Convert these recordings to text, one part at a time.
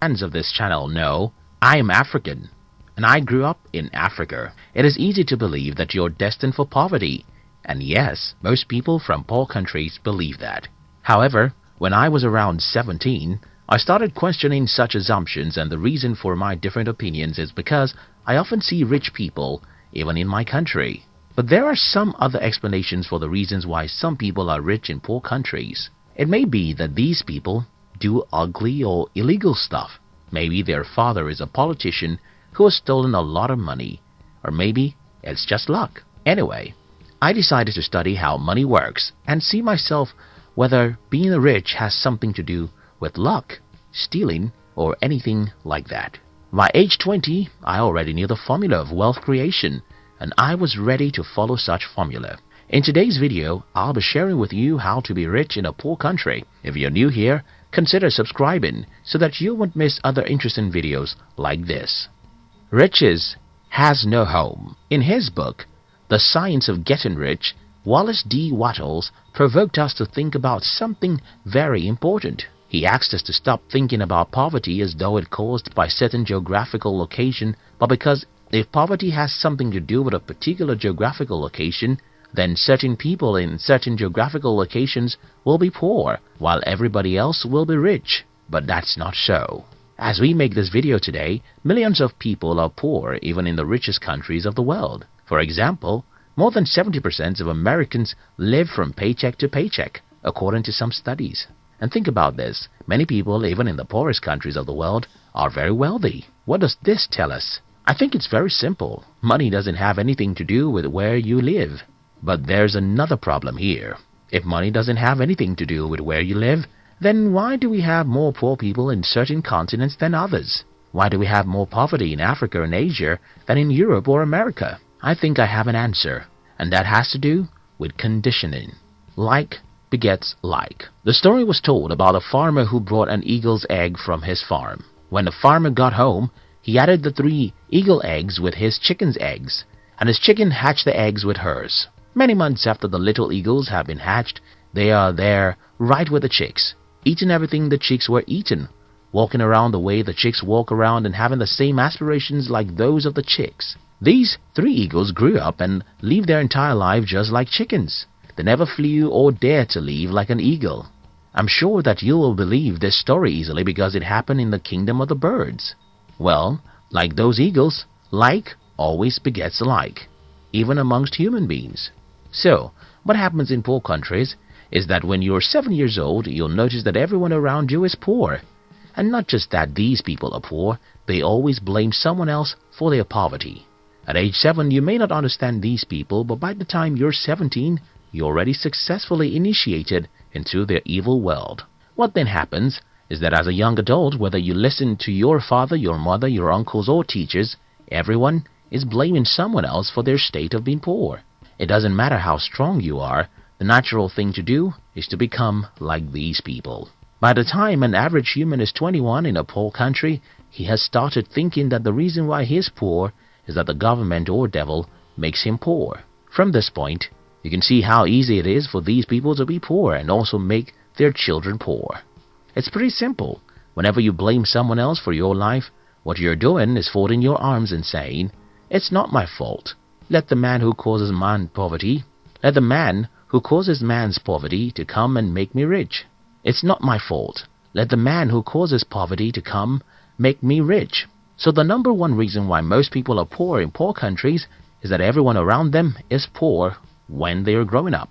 Fans of this channel know I am African and I grew up in Africa. It is easy to believe that you're destined for poverty. And yes, most people from poor countries believe that. However, when I was around 17, I started questioning such assumptions, and the reason for my different opinions is because I often see rich people even in my country. But there are some other explanations for the reasons why some people are rich in poor countries. It may be that these people do ugly or illegal stuff. Maybe their father is a politician who has stolen a lot of money. Or maybe it's just luck. Anyway, I decided to study how money works and see myself whether being rich has something to do with luck, stealing, or anything like that. By age 20, I already knew the formula of wealth creation, and I was ready to follow such formula. In today's video, I'll be sharing with you how to be rich in a poor country. If you're new here, consider subscribing so that you won't miss other interesting videos like this. Riches has no home. In his book, The Science of Getting Rich, Wallace D. Wattles provoked us to think about something very important. He asked us to stop thinking about poverty as though it caused by certain geographical location, but because if poverty has something to do with a particular geographical location, then certain people in certain geographical locations will be poor, while everybody else will be rich. But that's not so. As we make this video today, millions of people are poor even in the richest countries of the world. For example, more than 70% of Americans live from paycheck to paycheck, according to some studies. And think about this, many people, even in the poorest countries of the world, are very wealthy. What does this tell us? I think it's very simple. Money doesn't have anything to do with where you live. But there's another problem here. If money doesn't have anything to do with where you live, then why do we have more poor people in certain continents than others? Why do we have more poverty in Africa and Asia than in Europe or America? I think I have an answer, and that has to do with conditioning. Like begets like. The story was told about a farmer who brought an eagle's egg from his farm. When the farmer got home, he added the 3 eagle eggs with his chicken's eggs, and his chicken hatched the eggs with hers. Many months after the little eagles have been hatched, they are there right with the chicks, eating everything the chicks were eaten, walking around the way the chicks walk around and having the same aspirations like those of the chicks. These 3 eagles grew up and lived their entire life just like chickens. They never flew or dared to live like an eagle. I'm sure that you will believe this story easily because it happened in the kingdom of the birds. Well, like those eagles, like always begets like, even amongst human beings. So, what happens in poor countries is that when you're 7 years old, you'll notice that everyone around you is poor. And not just that these people are poor, they always blame someone else for their poverty. At age 7, you may not understand these people, but by the time you're 17, you're already successfully initiated into their evil world. What then happens is that as a young adult, whether you listen to your father, your mother, your uncles or teachers, everyone is blaming someone else for their state of being poor. It doesn't matter how strong you are, the natural thing to do is to become like these people. By the time an average human is 21 in a poor country, he has started thinking that the reason why he is poor is that the government or devil makes him poor. From this point, you can see how easy it is for these people to be poor and also make their children poor. It's pretty simple. Whenever you blame someone else for your life, what you're doing is folding your arms and saying, "It's not my fault. Let the man who causes man's poverty to come and make me rich. It's not my fault. Let the man who causes poverty to come make me rich." So the number one reason why most people are poor in poor countries is that everyone around them is poor when they are growing up.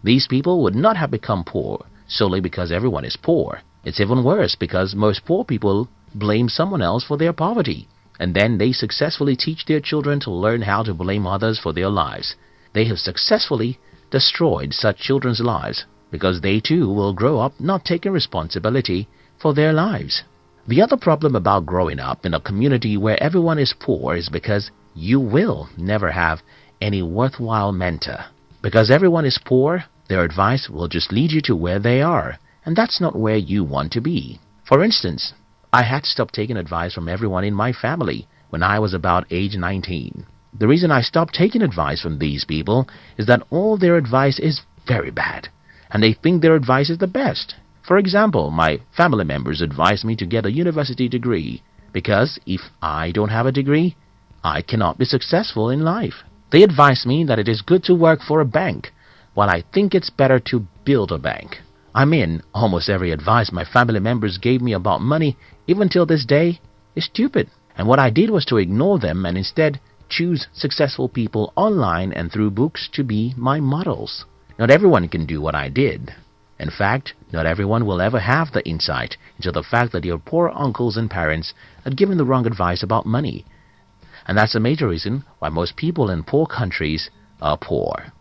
These people would not have become poor solely because everyone is poor. It's even worse because most poor people blame someone else for their poverty, and then they successfully teach their children to learn how to blame others for their lives. They have successfully destroyed such children's lives because they too will grow up not taking responsibility for their lives. The other problem about growing up in a community where everyone is poor is because you will never have any worthwhile mentor. Because everyone is poor, their advice will just lead you to where they are, and that's not where you want to be. For instance, I had to stop taking advice from everyone in my family when I was about age 19. The reason I stopped taking advice from these people is that all their advice is very bad, and they think their advice is the best. For example, my family members advise me to get a university degree because if I don't have a degree, I cannot be successful in life. They advise me that it is good to work for a bank, while I think it's better to build a bank. I mean, almost every advice my family members gave me about money, even till this day, is stupid. And what I did was to ignore them and instead choose successful people online and through books to be my models. Not everyone can do what I did. In fact, not everyone will ever have the insight into the fact that your poor uncles and parents had given the wrong advice about money. And that's a major reason why most people in poor countries are poor.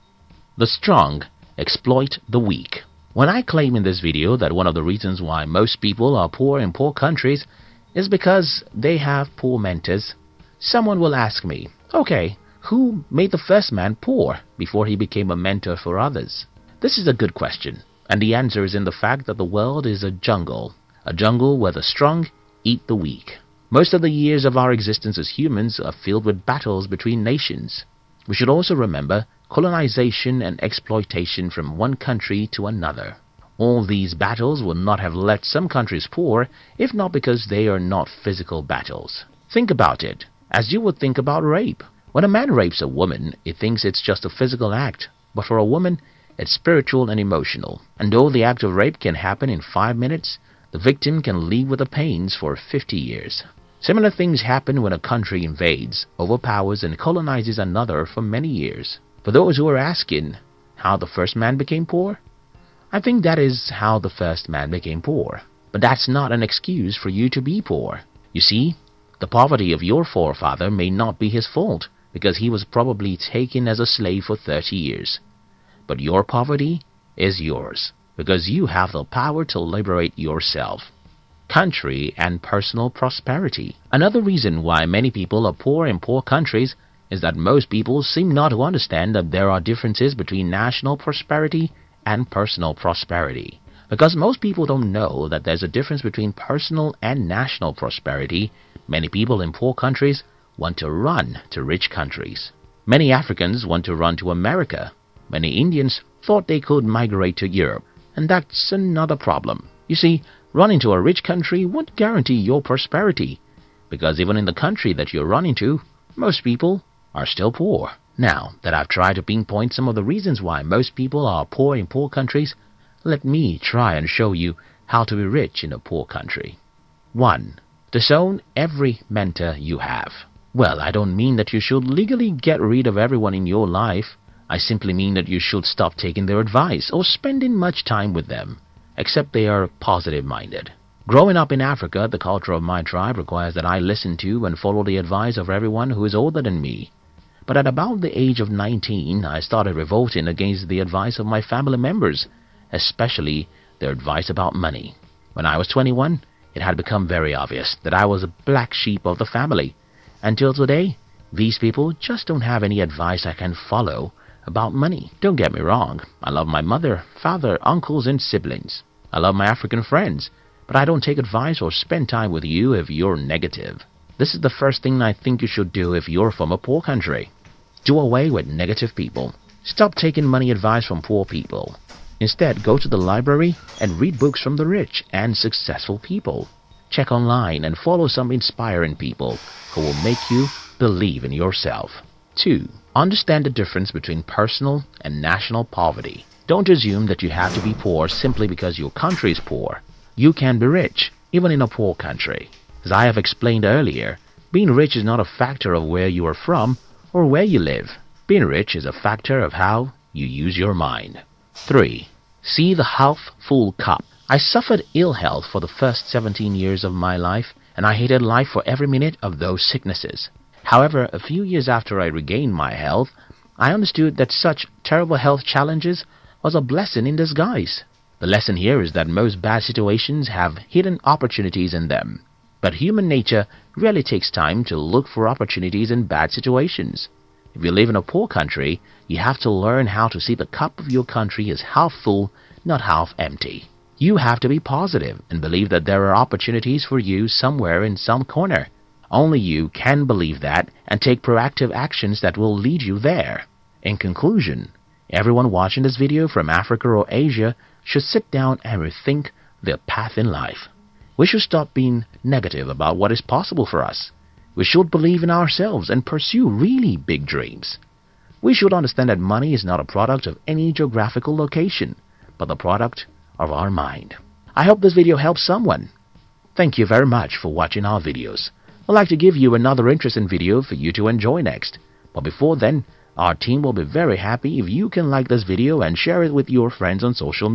The strong exploit the weak. When I claim in this video that one of the reasons why most people are poor in poor countries is because they have poor mentors, someone will ask me, okay, who made the first man poor before he became a mentor for others? This is a good question, and the answer is in the fact that the world is a jungle where the strong eat the weak. Most of the years of our existence as humans are filled with battles between nations. We should also remember colonization and exploitation from one country to another. All these battles would not have left some countries poor if not because they are not physical battles. Think about it, as you would think about rape. When a man rapes a woman, he thinks it's just a physical act, but for a woman, it's spiritual and emotional. And though the act of rape can happen in 5 minutes, the victim can live with the pains for 50 years. Similar things happen when a country invades, overpowers, and colonizes another for many years. For those who are asking how the first man became poor, I think that is how the first man became poor. But that's not an excuse for you to be poor. You see, the poverty of your forefather may not be his fault, because he was probably taken as a slave for 30 years. But your poverty is yours, because you have the power to liberate yourself. Country and personal prosperity. Another reason why many people are poor in poor countries is that most people seem not to understand that there are differences between national prosperity and personal prosperity. Because most people don't know that there's a difference between personal and national prosperity, many people in poor countries want to run to rich countries. Many Africans want to run to America. Many Indians thought they could migrate to Europe, and that's another problem. You see, running to a rich country won't guarantee your prosperity, because even in the country that you're running to, most people are still poor. Now that I've tried to pinpoint some of the reasons why most people are poor in poor countries, let me try and show you how to be rich in a poor country. 1. Disown every mentor you have. Well, I don't mean that you should legally get rid of everyone in your life. I simply mean that you should stop taking their advice or spending much time with them, except they are positive-minded. Growing up in Africa, the culture of my tribe requires that I listen to and follow the advice of everyone who is older than me. But at about the age of 19, I started revolting against the advice of my family members, especially their advice about money. When I was 21, it had become very obvious that I was a black sheep of the family. Until today, these people just don't have any advice I can follow about money. Don't get me wrong, I love my mother, father, uncles, and siblings. I love my African friends, but I don't take advice or spend time with you if you're negative. This is the first thing I think you should do if you're from a poor country. Do away with negative people. Stop taking money advice from poor people. Instead, go to the library and read books from the rich and successful people. Check online and follow some inspiring people who will make you believe in yourself. 2. Understand the difference between personal and national poverty. Don't assume that you have to be poor simply because your country is poor. You can be rich, even in a poor country. As I have explained earlier, being rich is not a factor of where you are from or where you live. Being rich is a factor of how you use your mind. 3. See the half-full cup. I suffered ill health for the first 17 years of my life, and I hated life for every minute of those sicknesses. However, a few years after I regained my health, I understood that such terrible health challenges was a blessing in disguise. The lesson here is that most bad situations have hidden opportunities in them. But human nature really takes time to look for opportunities in bad situations. If you live in a poor country, you have to learn how to see the cup of your country as half full, not half empty. You have to be positive and believe that there are opportunities for you somewhere in some corner. Only you can believe that and take proactive actions that will lead you there. In conclusion, everyone watching this video from Africa or Asia should sit down and rethink their path in life. We should stop being negative about what is possible for us. We should believe in ourselves and pursue really big dreams. We should understand that money is not a product of any geographical location, but the product of our mind. I hope this video helps someone. Thank you very much for watching our videos. I'd like to give you another interesting video for you to enjoy next. But before then, our team will be very happy if you can like this video and share it with your friends on social media.